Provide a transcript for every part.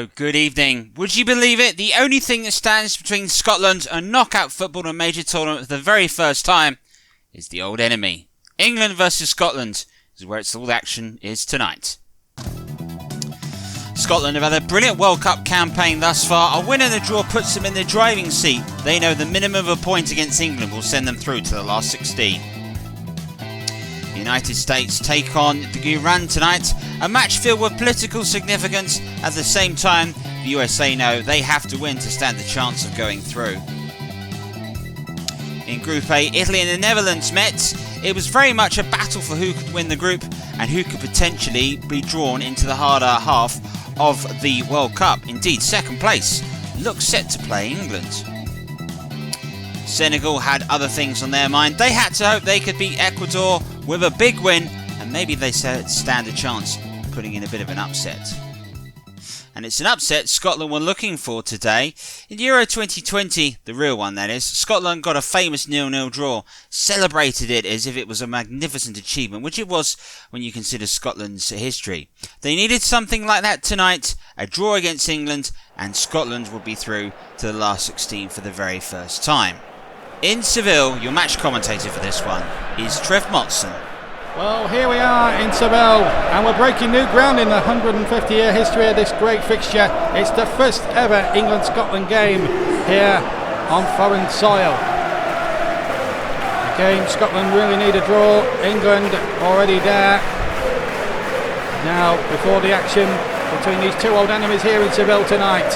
So, good evening. Would you believe it? The only thing that stands between Scotland and knockout football in a major tournament for the very first time is the old enemy. England versus Scotland is where all the action is tonight. Scotland have had a brilliant World Cup campaign thus far. A win and a draw puts them in the driving seat. They know the minimum of a point against England will send them through to the last 16. The United States take on Iran tonight, a match filled with political significance. At the same time, the USA know they have to win to stand a chance of going through. In Group A, Italy and the Netherlands met. It was very much a battle for who could win the group and who could potentially be drawn into the harder half of the World Cup. Indeed, second place looks set to play England. Senegal had other things on their mind. They had to hope they could beat Ecuador with a big win, and maybe they stand a chance of putting in a bit of an upset. And it's an upset Scotland were looking for today. In Euro 2020, the real one that is, Scotland got a famous 0-0 draw, celebrated it as if it was a magnificent achievement, which it was when you consider Scotland's history. They needed something like that tonight, a draw against England, and Scotland would be through to the last 16 for the very first time. In Seville, your match commentator for this one is Trev Motson. Well, here we are in Seville, and we're breaking new ground in the 150-year history of this great fixture. It's the first ever England-Scotland game here on foreign soil. Again, Scotland really need a draw. England already there. Now, before the action between these two old enemies here in Seville tonight,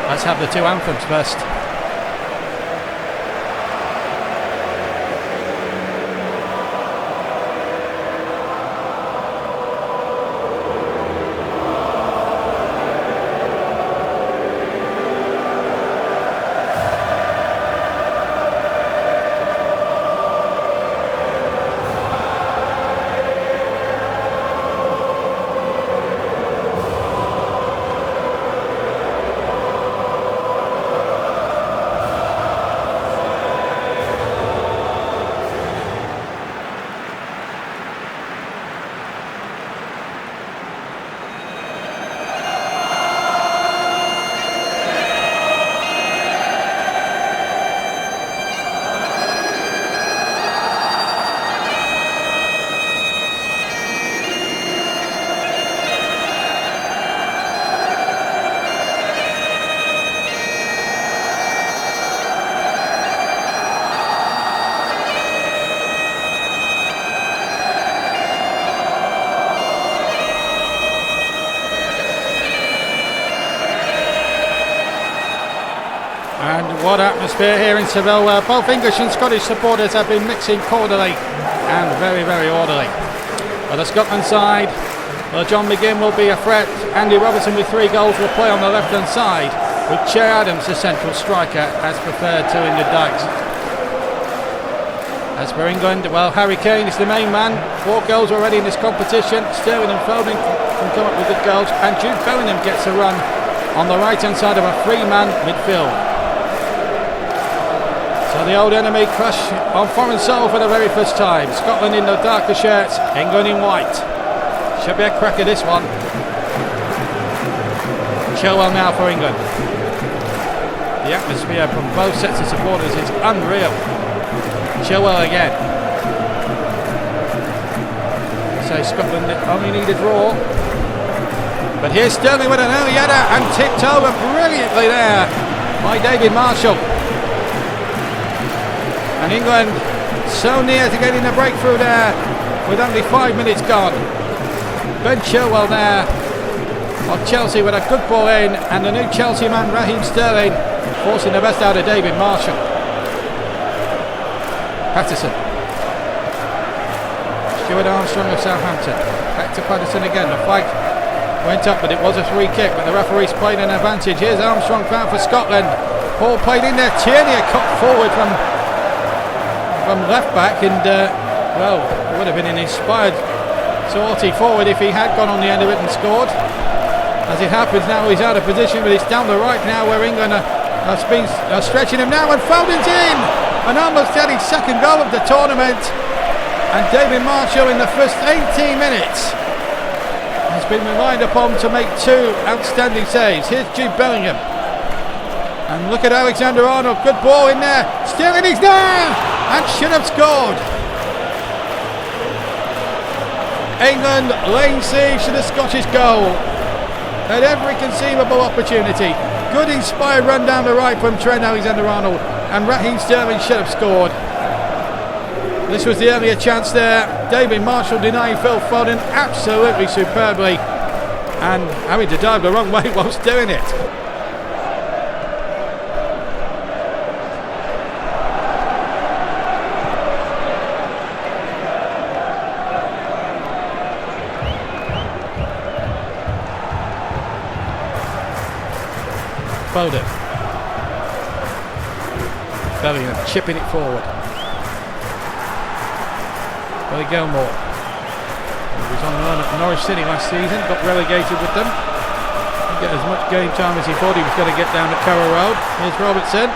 let's have the two anthems first. What atmosphere here in Seville, where both English and Scottish supporters have been mixing cordially and very, very orderly. On the Scotland side, well, John McGinn will be a threat. Andy Robertson with 3 goals will play on the left-hand side, with Che Adams, the central striker, as preferred to in the Dykes. As for England, well, Harry Kane is the main man. 4 goals already in this competition. Sterling and Foden can come up with good goals, and Jude Bellingham gets a run on the right-hand side of a 3-man midfield. So the old enemy crush on foreign soil for the very first time. Scotland in the darker shirts, England in white. Should be a cracker this one. Chilwell now for England. The atmosphere from both sets of supporters is unreal. Chilwell again. So Scotland only need a draw. But here's Sterling with an early header and tipped over brilliantly there by David Marshall. And England so near to getting a breakthrough there with only 5 minutes gone. Ben Chilwell there of Chelsea with a good ball in, and the new Chelsea man Raheem Sterling forcing the best out of David Marshall. Patterson. Stuart Armstrong of Southampton. Back to Patterson again. The flag went up, but it was a free kick, but the referee's played an advantage. Here's Armstrong found for Scotland. Ball played in there. Tierney cut forward from left back, and well, it would have been an inspired sortie forward if he had gone on the end of it and scored. As it happens now, he's out of position, but it's down the right now where England are stretching him now, and Foden's in, and almost had his second goal of the tournament. And David Marshall in the first 18 minutes has has been relied upon to make 2 outstanding saves. Here's Jude Bellingham. And look at Alexander-Arnold. Good ball in there. Sterling is there! And should have scored. England laying siege to the Scottish goal at every conceivable opportunity. Good inspired run down the right from Trent Alexander-Arnold, and Raheem Sterling should have scored. This was the earlier chance there. David Marshall denying Phil Foden absolutely superbly, and having to dive the wrong way whilst doing it. Foden. Bellingham chipping it forward. Billy Gilmore. He was on loan at Norwich City last season, got relegated with them. Didn't get as much game time as he thought he was going to get down at Carrow Road. Here's Robertson.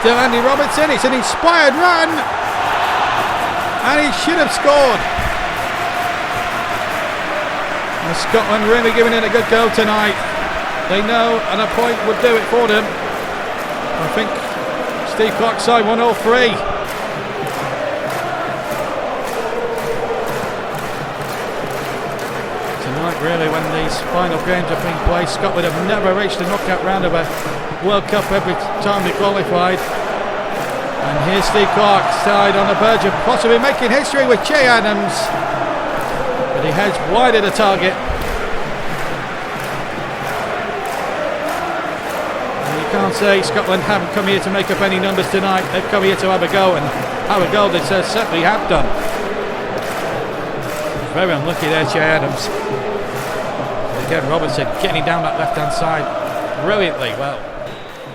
Still Andy Robertson. It's an inspired run. And he should have scored. And Scotland really giving it a good go tonight. They know, and a point would do it for them. I think Steve Clark's side 1-0-3. Tonight, really, when these final games are being played, Scotland have never reached the knockout round of a World Cup every time they qualified. And here's Steve Clark's side on the verge of possibly making history with Che Adams. But he heads wide of the target. Can't say Scotland haven't come here to make up any numbers tonight. They've come here to have a go, and have a go they certainly have done. Very unlucky there, Che Adams. And again, Robertson getting down that left-hand side brilliantly well.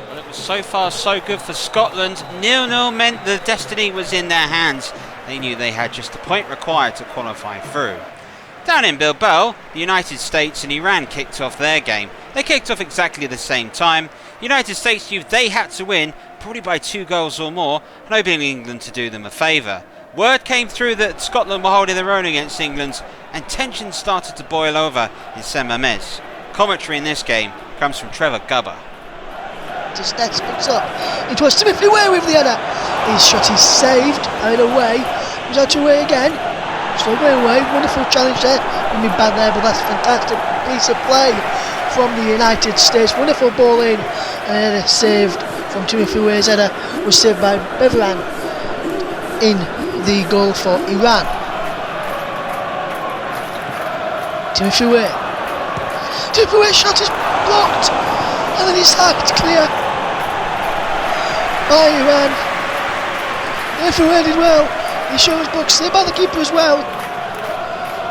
Well, it was so far so good for Scotland. 0-0 meant the destiny was in their hands. They knew they had just the point required to qualify through. Down in Bilbao, the United States and Iran kicked off their game. They kicked off exactly the same time. United States knew they had to win, probably by 2 goals or more, hoping England to do them a favour. Word came through that Scotland were holding their own against England, and tension started to boil over in Saint Mamés. Commentary in this game comes from Trevor Gubber. Just next picks up. It was Timothy Way with the header. His shot is saved, out away. He's out away again. So away, wonderful challenge there. I mean, bad there, but that's a fantastic piece of play from the United States. Wonderful ball in, and a saved from Timothy Way's header was saved by Beveran in the goal for Iran. Timothy Way. Timothy Way's shot is blocked, and then he's hacked clear by Iran. Timothy Way did well. He shows blocked, saved by the keeper as well.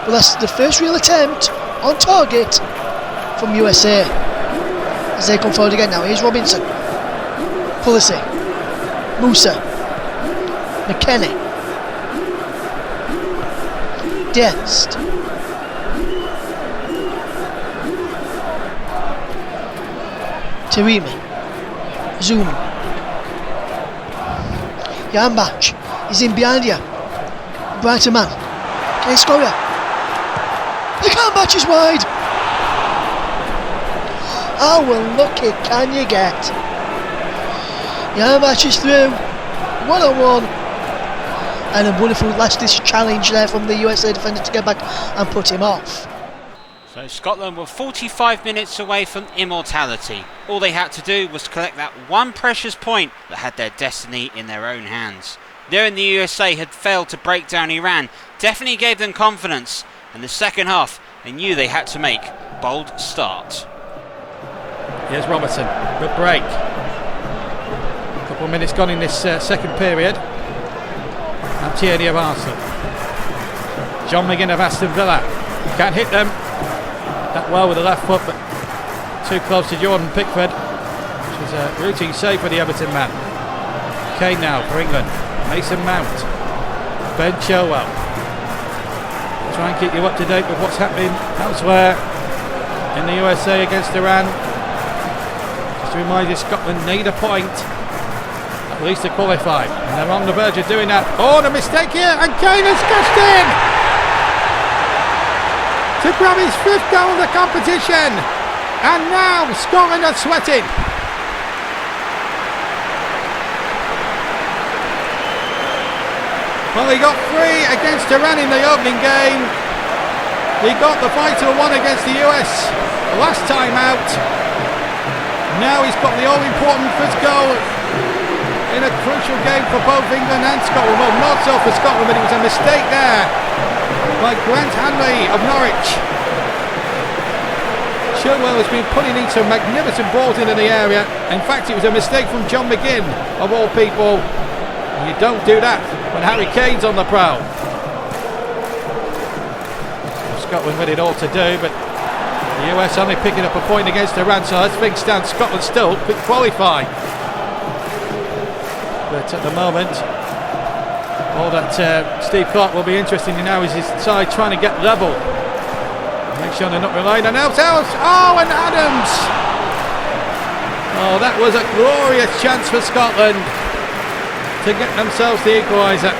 But that's the first real attempt on target from USA. As they come forward again now. Here's Robinson. Pulisic. Musa. McKennie. Dest. Taremi. Zoom. Jambach is in behind you. Brighter man. Can he score ya? The Jambach is wide. How unlucky can you get? Jambach is through. 1-on-1. And a wonderful last-ditch challenge there from the USA defender to get back and put him off. So Scotland were 45 minutes away from immortality. All they had to do was collect that one precious point that had their destiny in their own hands. Knowing the USA had failed to break down Iran definitely gave them confidence. In the second half, they knew they had to make a bold start. Here's Robertson. Good break. A couple of minutes gone in this second period. And Tierney of Arsenal. John McGinn of Aston Villa. Can't hit them that well with the left foot, but too close to Jordan Pickford, which was a routine save for the Everton man. Kane now for England. Mason Mount. Ben Chilwell. Try and keep you up to date with what's happening elsewhere in the USA against Iran. Just to remind you, Scotland need a point at least to qualify, and they're on the verge of doing that. Oh, the mistake here, and Kane has cashed in! to grab his 5th goal of the competition. And now Scotland are sweating. Well, he got 3 against Iran in the opening game. He got the vital 1 against the US last time out. Now he's got the all-important 5th goal in a crucial game for both England and Scotland. Well, not so for Scotland, but it was a mistake there by Grant Hanley of Norwich. Chilwell has been putting in some magnificent balls into the area. In fact, it was a mistake from John McGinn, of all people. You don't do that when Harry Kane's on the prowl. Scotland with it all to do, but the US only picking up a point against Iran, so as things stand, Scotland still could qualify. But at the moment, all that Steve Clarke will be interested in now is his side trying to get level. Make sure they're not relying on ourselves. Oh, and Adams! Oh, that was a glorious chance for Scotland to get themselves the equaliser.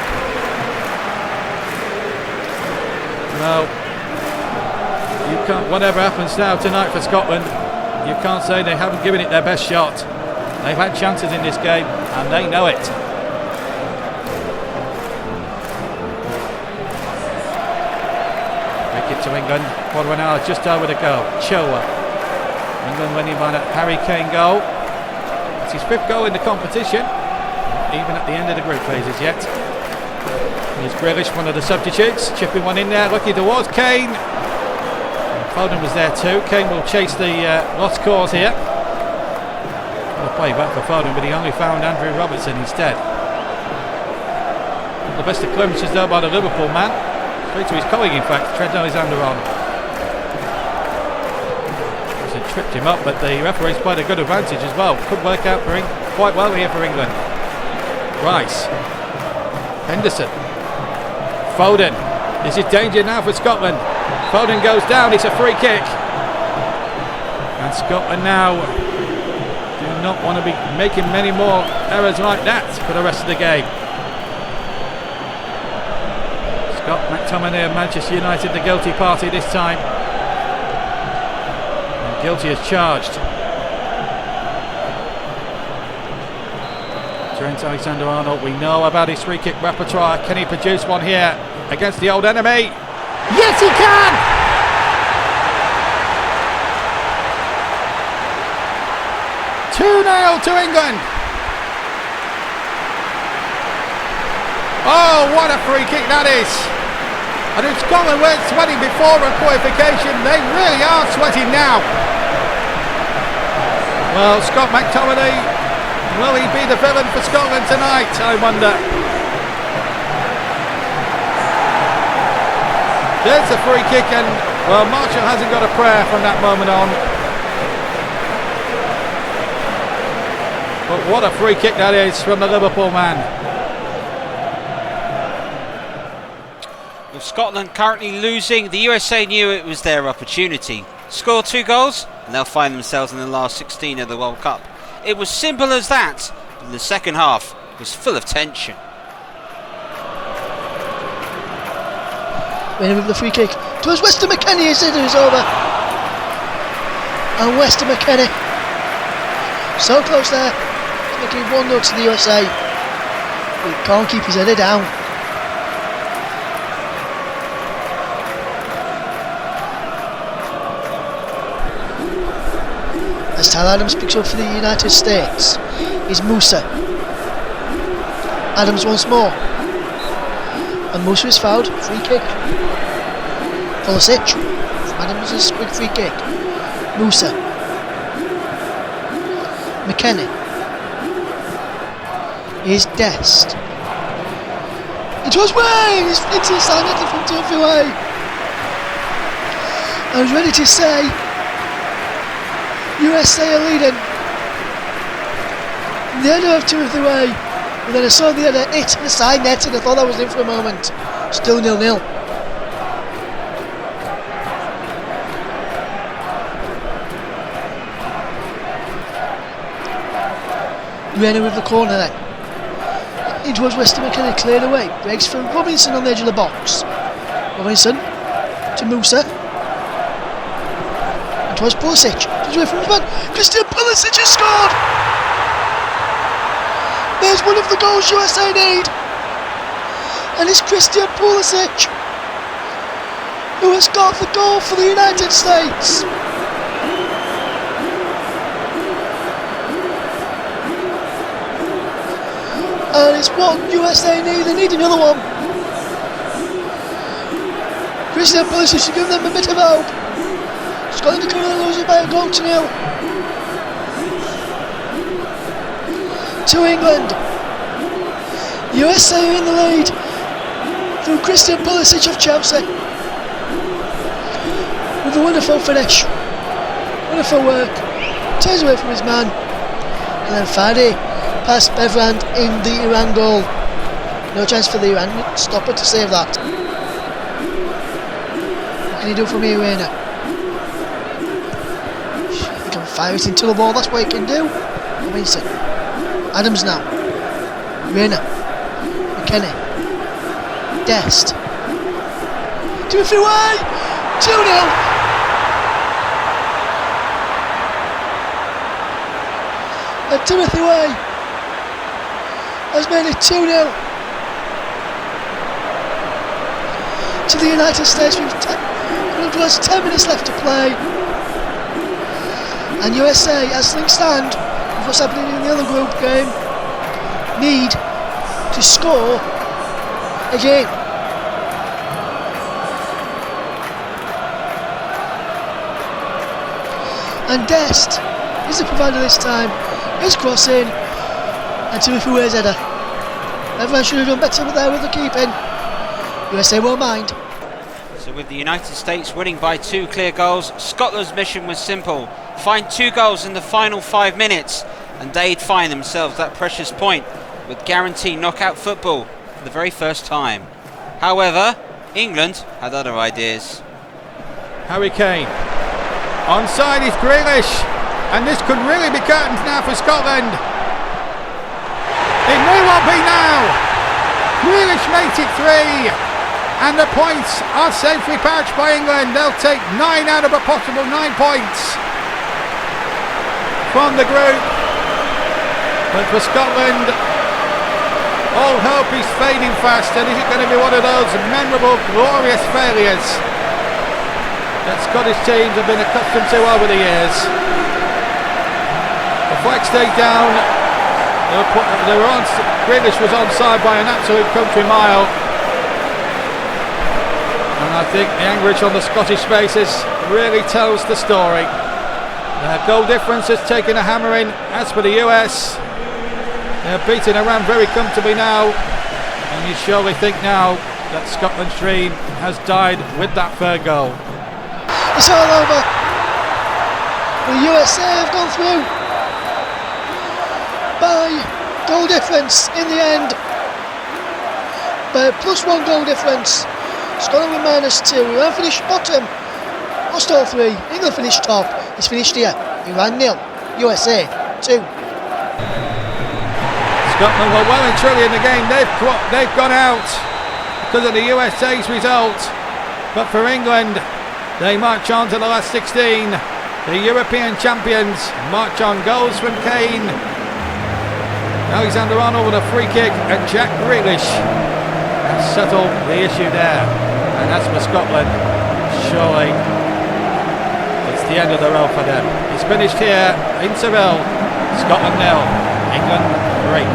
Well, you can't. Whatever happens now tonight for Scotland, you can't say they haven't given it their best shot. They've had chances in this game, and they know it. To England, quarter of an hour just over to go. Chilwell. England winning by that Harry Kane goal. It's his 5th goal in the competition, even at the end of the group phases yet. Here's Grealish, one of the substitutes, chipping one in there, looking towards Kane. Foden was there too. Kane will chase the lost cause here. The play back for Foden, but he only found Andrew Robertson instead. The best of clearances though by the Liverpool man. Straight to his colleague, in fact, Trent Alexander-Arnold. He tripped him up, but the referee's played a good advantage as well. Could work out for quite well here for England. Rice, Henderson, Foden. This is danger now for Scotland. Foden goes down, it's a free kick. And Scotland now do not want to be making many more errors like that for the rest of the game. Scott McTominay of Manchester United, the guilty party this time. And guilty as charged. Trent Alexander-Arnold, we know about his free kick repertoire. Can he produce one here against the old enemy? Yes, he can! (2-0) to England. Oh, what a free kick that is! And if Scotland weren't sweating before a qualification, they really are sweating now. Well, Scott McTominay, will he be the villain for Scotland tonight, I wonder? There's the free kick, and well, Marshall hasn't got a prayer from that moment on. But what a free kick that is from the Liverpool man. With Scotland currently losing, the USA knew it was their opportunity. Score 2 goals and they'll find themselves in the last 16 of the World Cup. It was simple as that, but the second half was full of tension. Winning with the free kick towards Weston McKennie as it is over. And Weston McKennie so close there, making 1-0 to the USA. He can't keep his head down. As Tyler Adams picks up for the United States is Musa. Adams once more. And Musa is fouled. Free kick. Pulisic. Adams is a quick free kick. Musa. McKennie. Here's Dest. It was Wayne! He's into the side net from Timothy Way. I was ready to say USA are leading. The header of Timothy Way, and then I saw the header hit the side net and I thought that was in for a moment. Still 0-0. Reina with the corner then. It was Weston McKennie cleared away. Breaks for Robinson on the edge of the box. Robinson to Musa. towards Pulisic. He's away from his man. Christian Pulisic has scored! There's one of the goals USA need. And it's Christian Pulisic who has got the goal for the United States. And it's what USA need. They need another one. Christian Pulisic should give them a bit of hope. Scotland are currently losing by a goal to 0 to England. USA are in the lead through Christian Pulisic of Chelsea with a wonderful finish, wonderful work. Turns away from his man, and then Fadi past Bevrand in the Iran goal. No chance for the Iran stopper to save that. What can he do from here, Reina? He can fire it into the ball, that's what he can do. Robinson. Adams now. Reina. McKennie. Dest. Timothy Way! 2-0! And Timothy Way has made it 2-0 to the United States with 10 minutes left to play. And USA, as things stand, with what's happening in the other group game, need to score again. And Dest is the provider this time. His crossing, and Timothy Way's header. Everyone should have done better there with the keeping. USA won't mind. So with the United States winning by 2 clear goals, Scotland's mission was simple. Find 2 goals in the final 5 minutes, and they'd find themselves that precious point with guaranteed knockout football for the very first time. However, England had other ideas. Harry Kane. Onside is Grealish. And this could really be curtains now for Scotland. It may well be now. Grealish makes it 3. And the points are safely pouched by England. They'll take 9 out of a possible 9 points from the group. But for Scotland, all hope is fading fast. And is it going to be one of those memorable, glorious failures that Scottish teams have been accustomed to over the years? The flag stayed down. Grealish was onside by an absolute country mile. And I think the anchorage on the Scottish faces really tells the story. Their goal difference has taken a hammering. As for the US, they're beating Iran very comfortably now. And you surely think now that Scotland's dream has died with that third goal. It's all over. The USA have gone through by goal difference in the end, by a +1 goal difference. Scotland with -2. Iran finished bottom, lost all 3. England finished top. It's finished here. Iran 0, USA 2. Scotland were well and truly in the game. They've gone out because of the USA's result, but for England, they march on to the last 16. The European champions march on. Goals from Kane, Alexander-Arnold with a free kick, and Jack Grealish has settled the issue there. And as for Scotland, surely it's the end of the road for them. It's finished here in Seville. Scotland 0, England 3.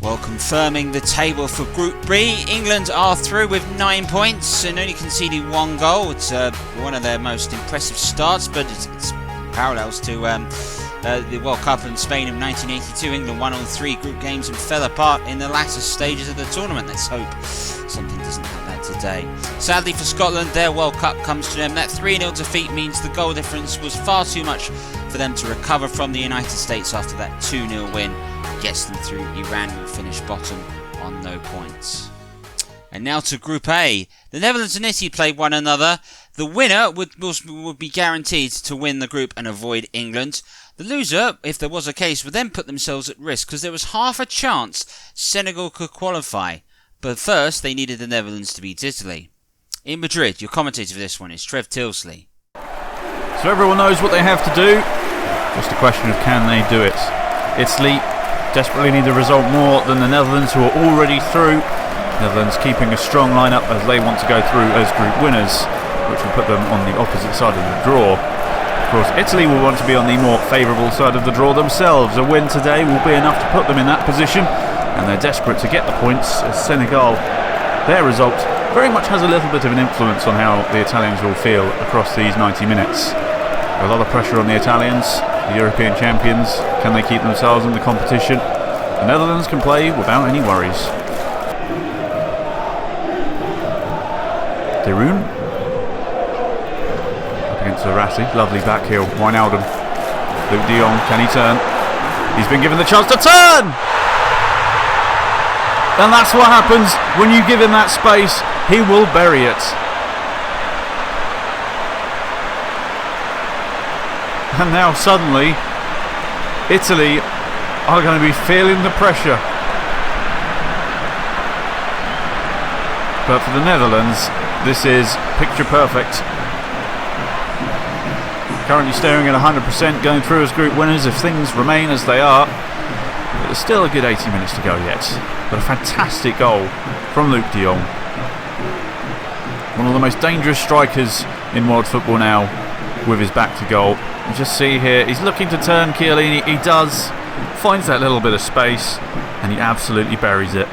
Well, confirming the table for Group B, England are through with 9 points and only conceding 1 goal. It's one of their most impressive starts, but it's parallels to the World Cup in Spain in 1982. England won all 3 group games and fell apart in the latter stages of the tournament. Let's hope something doesn't happen today. Sadly for Scotland, their World Cup comes to them. That 3-0 defeat means the goal difference was far too much for them to recover from the United States after that 2-0 win. Gets them through. Iran will finish bottom on no points. And now to Group A. The Netherlands and Italy played one another. The winner would be guaranteed to win the group and avoid England. The loser, if there was a case, would then put themselves at risk because there was half a chance Senegal could qualify. But first, they needed the Netherlands to beat Italy. In Madrid, your commentator for this one is Trev Tilsley. So everyone knows what they have to do. Just a question of can they do it. Italy desperately need the result more than the Netherlands, who are already through. Netherlands keeping a strong lineup as they want to go through as group winners, which will put them on the opposite side of the draw. Of course, Italy will want to be on the more favourable side of the draw themselves. A win today will be enough to put them in that position, and they're desperate to get the points as Senegal, their result, very much has a little bit of an influence on how the Italians will feel across these 90 minutes. A lot of pressure on the Italians, the European champions. Can they keep themselves in the competition? The Netherlands can play without any worries. De Roon up against Verratti, lovely back heel. Wijnaldum, Luke de Jong, can he turn? He's been given the chance to turn! And that's what happens when you give him that space. He will bury it. And now suddenly Italy are going to be feeling the pressure. But for the Netherlands, this is picture perfect. Currently staring at 100%, going through as group winners if things remain as they are. But there's still a good 80 minutes to go yet. But a fantastic goal from Luke de Jong. One of the most dangerous strikers in world football now, with his back to goal. You just see here, he's looking to turn Chiellini. He does, finds that little bit of space, and he absolutely buries it.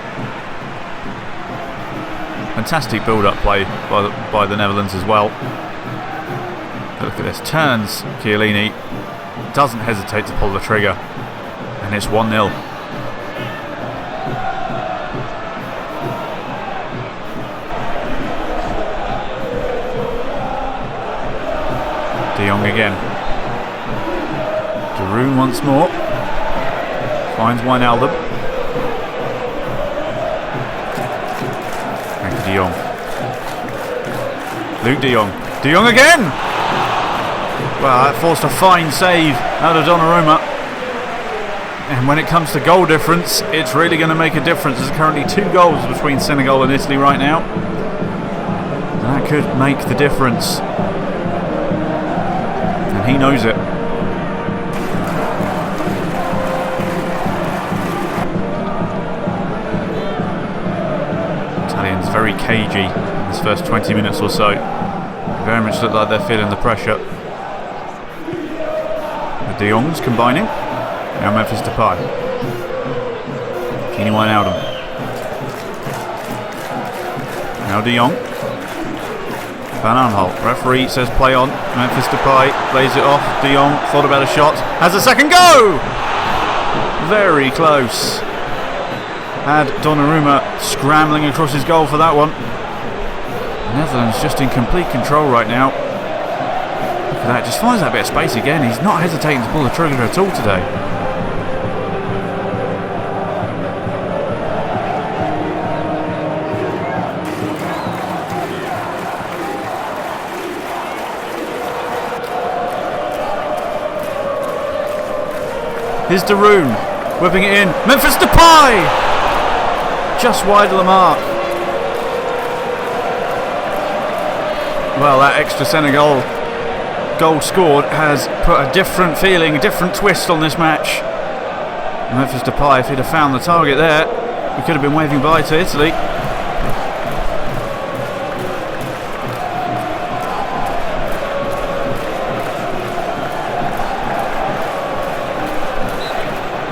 Fantastic build-up play by the Netherlands as well. But look at this, turns Chiellini, doesn't hesitate to pull the trigger, and it's 1-0. De Jong again. De Roon once more. Finds Wijnaldum. Back to De Jong. Luke de Jong. De Jong again! Well, that forced a fine save out of Donnarumma. And when it comes to goal difference, it's really going to make a difference. There's currently 2 goals between Senegal and Italy right now. And that could make the difference. And he knows it. Italians very cagey in this first 20 minutes or so. Very much look like they're feeling the pressure. The De Jongs combining. Now Memphis Depay. Gini Wijnaldum. Now De Jong. Van Aanholt. Referee says play on. Memphis Depay plays it off. De Jong thought about a shot. Has a second go! Very close. Had Donnarumma scrambling across his goal for that one. The Netherlands just in complete control right now. Look at that, just finds that bit of space again. He's not hesitating to pull the trigger at all today. Here's De Roon, whipping it in. Memphis Depay! Just wide of the mark. Well, that extra Senegal goal scored has put a different feeling, a different twist on this match. Memphis Depay, if he'd have found the target there, we could have been waving bye to Italy.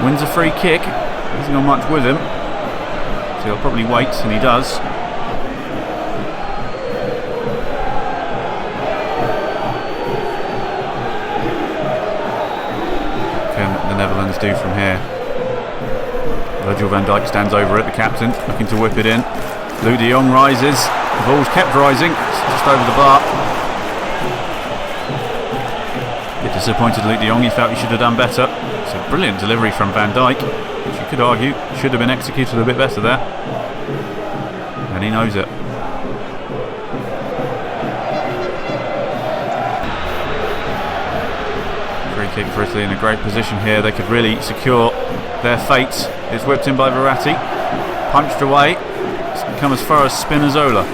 Wins a free kick. Hasn't got much with him, so he'll probably wait, and he does. What can the Netherlands do from here? Virgil van Dijk stands over it, the captain, looking to whip it in. Luke de Jong rises. The ball's kept rising. It's just over the bar. Bit disappointed, Luke de Jong. He felt he should have done better. It's a brilliant delivery from Van Dijk, which you could argue should have been executed a bit better there. And he knows it. Free kick for Italy in a great position here. They could really secure their fate. It's whipped in by Verratti. Punched away. It's come as far as Spinazzola.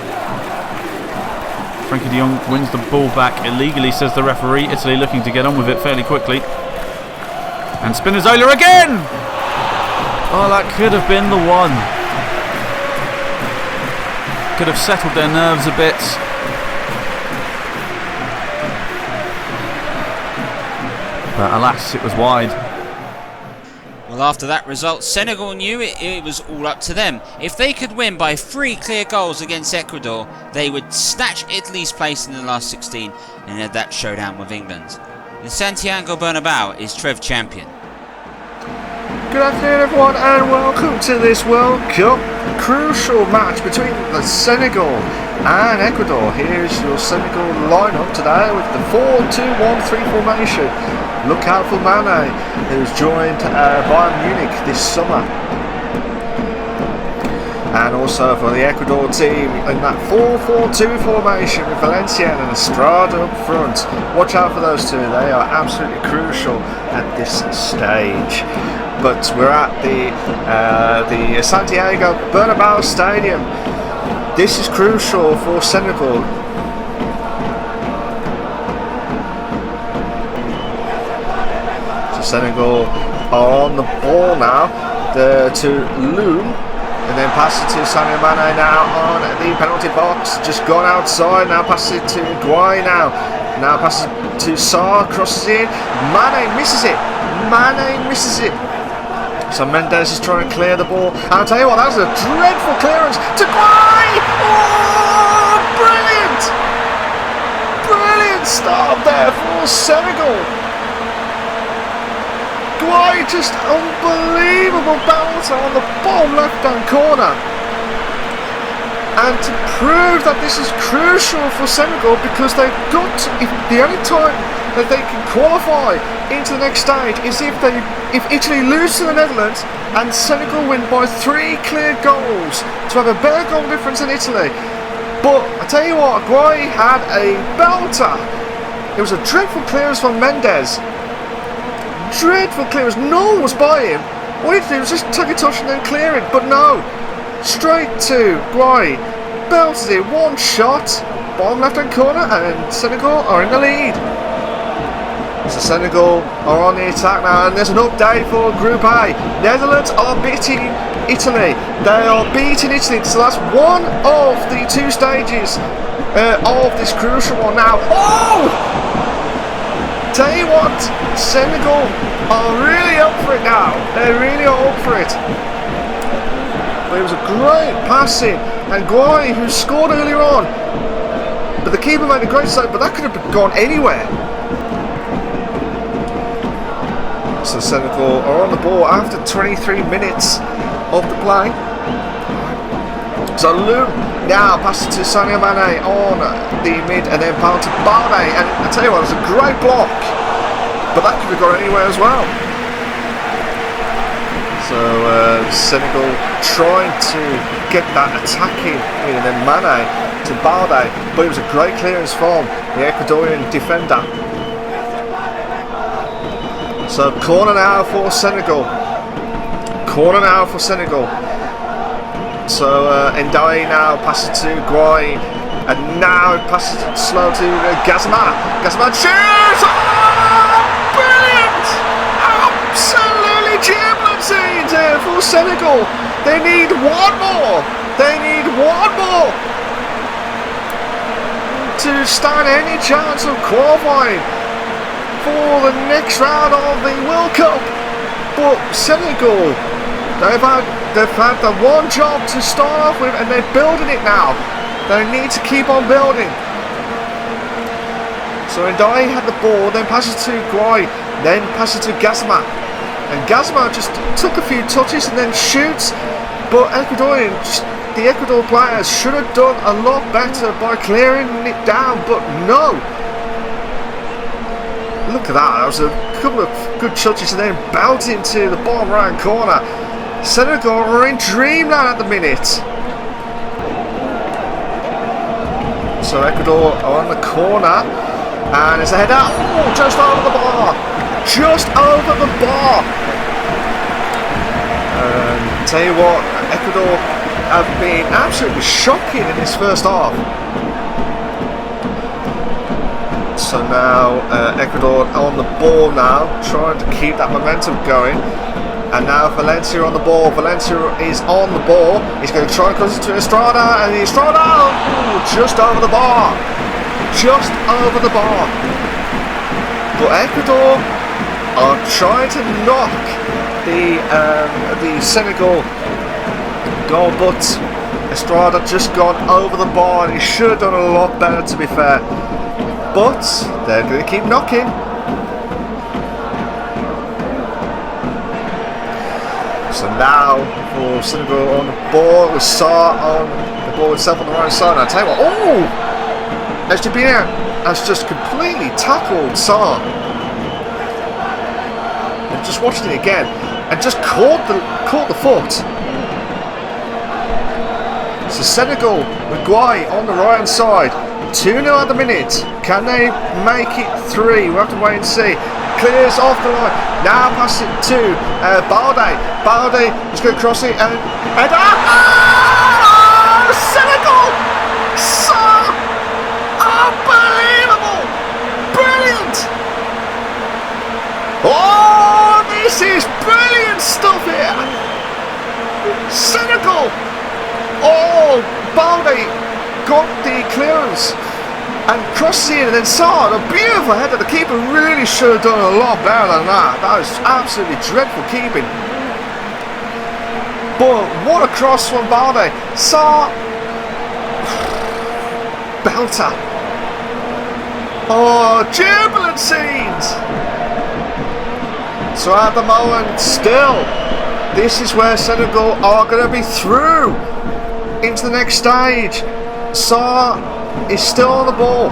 Frankie de Jong wins the ball back illegally, says the referee. Italy looking to get on with it fairly quickly. And Spinazzola again! Oh, that could have been the one. Could have settled their nerves a bit. But alas, it was wide. Well, after that result, Senegal knew it was all up to them. If they could win by 3 clear goals against Ecuador, they would snatch Italy's place in the last 16 in that showdown with England. In Santiago Bernabeu is Trev champion. Good afternoon everyone and welcome to this World Cup crucial match between the Senegal and Ecuador. Here's your Senegal lineup today with the 4-2-1-3 formation. Look out for Mane, who's joined Bayern Munich this summer. And also for the Ecuador team in that 4-4-2 formation with Valencia and Estrada up front. Watch out for those two, they are absolutely crucial at this stage. But we're at the Santiago Bernabeu Stadium. This is crucial for Senegal. So Senegal are on the ball now to Loom, and then pass it to Sadio Mane now on the penalty box. Just gone outside. Now pass it to Guay now. Now passes it to Sarr, crosses in. Mane misses it. Mane misses it. So Mendes is trying to clear the ball. I'll tell you what, that was a dreadful clearance to Guay! Oh, brilliant! Brilliant start there for Senegal. Guay just unbelievable bounce on the bottom left-hand corner. And to prove that this is crucial for Senegal, because they've got the only time that they can qualify into the next stage is if Italy lose to the Netherlands and Senegal win by 3 clear goals to have a better goal difference than Italy. But I tell you what, Guay had a belter. It was a dreadful clearance from Mendes. Dreadful clearance. No one was by him. All he had to do was just take a touch and then clear it. But no, straight to Guay. Belted it. One shot. Bottom left hand corner, and Senegal are in the lead. So Senegal are on the attack now, and there's an update for Group A. Netherlands are beating Italy. They are beating Italy. So that's one of the 2 stages of this crucial one now. Oh! Tell you what, Senegal are really up for it now. They really are up for it. But it was a great passing, and Guay, who scored earlier on, but the keeper made a great save, but that could have gone anywhere. So Senegal are on the ball after 23 minutes of the play. So Loom now passes to Sadio Mane on the mid, and then power to Barbe. And I tell you what, it was a great block, but that could have gone anywhere as well. So Senegal trying to get that attacking in, and then Mane to Barbe, but it was a great clearance from the Ecuadorian defender. So corner now for Senegal. Corner now for Senegal. So Ndiaye now passes to Guay, and now passes it slow to Gassama. Gassama shoots! Oh, brilliant! Absolutely jubilant here for Senegal. They need one more. They need one more to stand any chance of qualifying for the next round of the World Cup. But Senegal, they've had the one job to start off with, and they're building it now. They need to keep on building. So Ndiaye had the ball, then passes to Guay, then passes to Gassama, and Gassama just took a few touches and then shoots. But the Ecuador players should have done a lot better by clearing it down, but no. Look at that, that was a couple of good touches and then bounced into the bottom right corner. Senegal are in dreamland at the minute. So Ecuador are on the corner, and it's a header. Oh, just over the bar. Just over the bar. Tell you what, Ecuador have been absolutely shocking in this first half. So now Ecuador on the ball now, trying to keep that momentum going. And now Valencia on the ball. Valencia is on the ball. He's going to try and cross it to Estrada, and Estrada, just over the bar. Just over the bar. But Ecuador are trying to knock the Senegal goal, but Estrada just gone over the bar, and he should have done a lot better, to be fair. But they're going to keep knocking. So now for Senegal on the ball, with Sarr on the ball itself on the right side. And I tell you what, Esteban has just completely tackled Sarr. And just watching it again, and just caught the foot. So Senegal, Maguire on the right hand side, 2-0 at the minute. Can they make it 3? We'll have to wait and see. Clears off the line. Now pass it to Balde. Balde is going to cross it and Senegal! So unbelievable! Brilliant! Oh, this is brilliant stuff here! Senegal! Oh, Balde got the clearance and crosses in, and then Sarr, a beautiful header. The keeper really should have done a lot better than that. That was absolutely dreadful keeping. But what a cross from Balde. Sarr, belter. Oh, jubilant scenes. So at the moment, still, this is where Senegal are going to be through into the next stage. Sarr is still on the ball.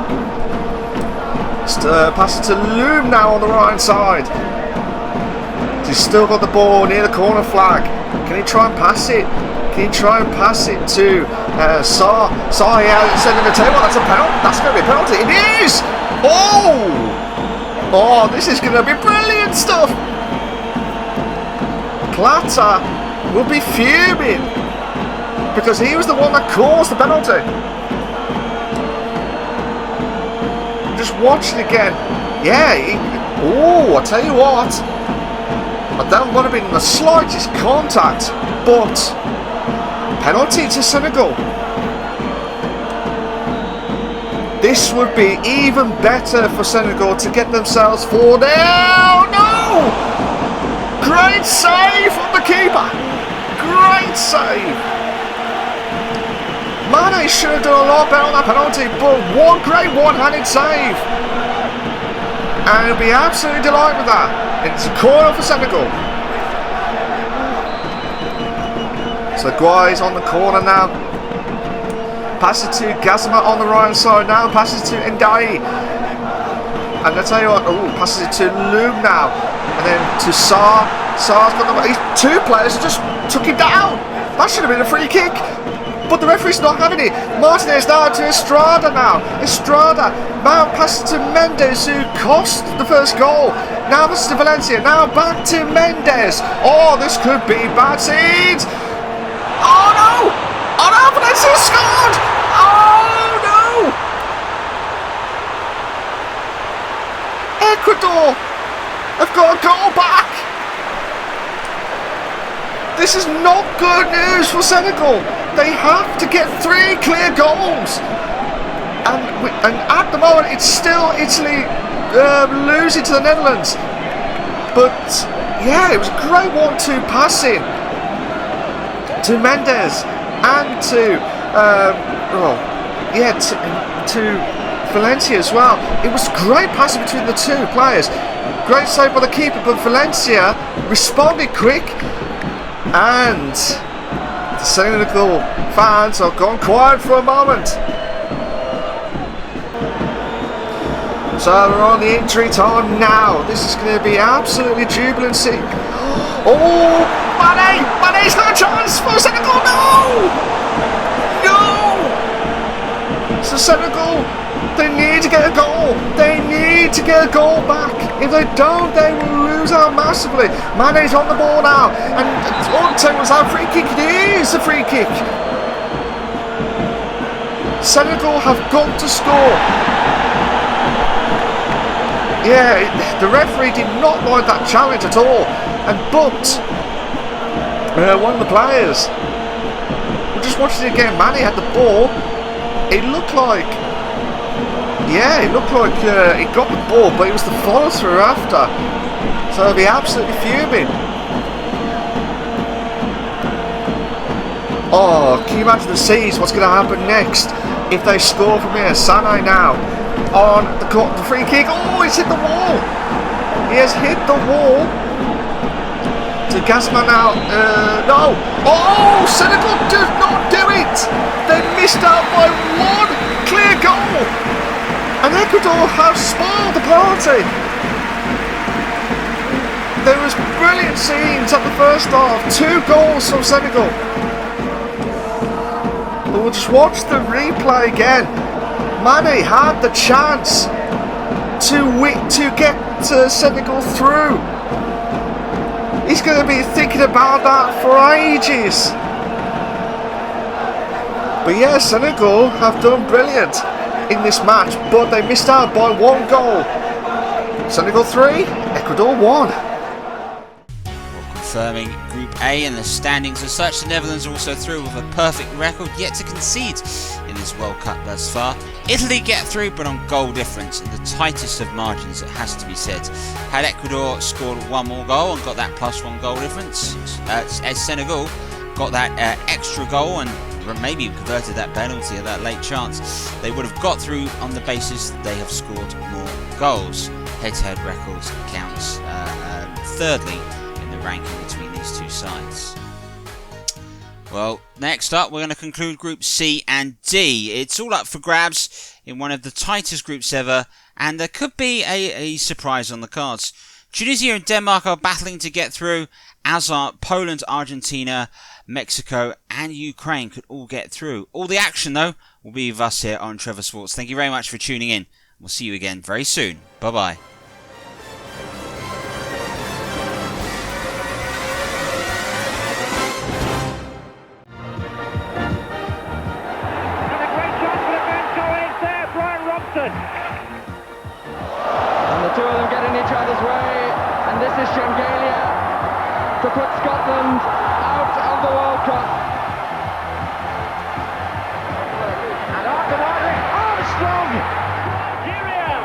Pass it to Loom now on the right hand side. He's still got the ball near the corner flag. Can he try and pass it? Can he try and pass it to Sarr? Sarr here sending the table. That's a penalty. That's going to be a penalty. It is! Oh, this is going to be brilliant stuff. Plata will be fuming, because he was the one that caused the penalty. Just watch it again. Yeah. I tell you what. That would have been the slightest contact, but penalty to Senegal. This would be even better for Senegal to get themselves forward. Oh no! Great save from the keeper. Great save. Mane should have done a lot better on that penalty, but one great one-handed save. And he'll be absolutely delighted with that. It's a corner for Senegal. So Guai's on the corner now. Passes to Gassama on the right side now. Passes to Ndiaye. And I tell you what, passes it to Loom now. And then to Sarr. Sarr's got the... Two players just took him down. That should have been a free kick. But the referee's not having it. Martinez now to Estrada now. Estrada now passes to Mendes, who cost the first goal. Now passes to Valencia. Now back to Mendes. Oh, this could be bad scenes. Oh no! Oh no! Valencia scored! Oh no! Ecuador have got a goal back. This is not good news for Senegal. They have to get 3 clear goals. And at the moment, it's still Italy losing to the Netherlands. But yeah, it was a great 1-2 passing to Mendes and to Valencia as well. It was great passing between the two players. Great save by the keeper, but Valencia responded quick. And the Senegal fans have gone quiet for a moment. So we're on the injury time now. This is going to be absolutely jubilant. Oh, Mane! Mane's got a chance for Senegal. No! So Senegal, they need to get a goal. They need to get a goal back. If they don't, they will lose out massively. Mane's on the ball now, and was that a free kick? It is a free kick. Senegal have got to score. Yeah, the referee did not like that challenge at all, and booked one of the players. We're just watching it again. Manny had the ball. It looked like, yeah, it looked like he got the ball, but it was the follow through after. So he'll be absolutely fuming. Oh, can you imagine the scenes? What's going to happen next if they score from here? Sané now on the free kick. Oh, he's hit the wall. He has hit the wall. To Gassman now. No. Oh, Senegal does not do it. They missed out by one clear goal. And Ecuador have spoiled the party. There was brilliant scenes at the first half. 2 goals from Senegal. But we'll just watch the replay again. Mane had the chance to get Senegal through. He's going to be thinking about that for ages. But yeah, Senegal have done brilliant in this match, but they missed out by 1 goal. Senegal 3, Ecuador 1. Confirming Group A and the standings as such, the Netherlands are also through with a perfect record, yet to concede in this World Cup thus far. Italy get through, but on goal difference, in the tightest of margins, it has to be said. Had Ecuador scored 1 more goal and got that +1 goal difference, as Senegal got that extra goal and maybe converted that penalty at that late chance, they would have got through on the basis that they have scored more goals. Head-to-head records counts thirdly in the ranking between these two sides. Well, next up we're going to conclude Group C and D. It's all up for grabs in one of the tightest groups ever, and there could be a surprise on the cards. Tunisia and Denmark are battling to get through, as are Poland, Argentina, Mexico and Ukraine could all get through. All the action though will be with us here on Trevor Sports. Thank you very much for tuning in. We'll see you again very soon. Bye bye. And the 2 of them get in each other's way, and this is Shengelia to put Scotland out of the World Cup. And Armstrong! Nigeria!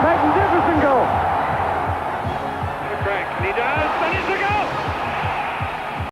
Magnificent goal! Frank, can he die?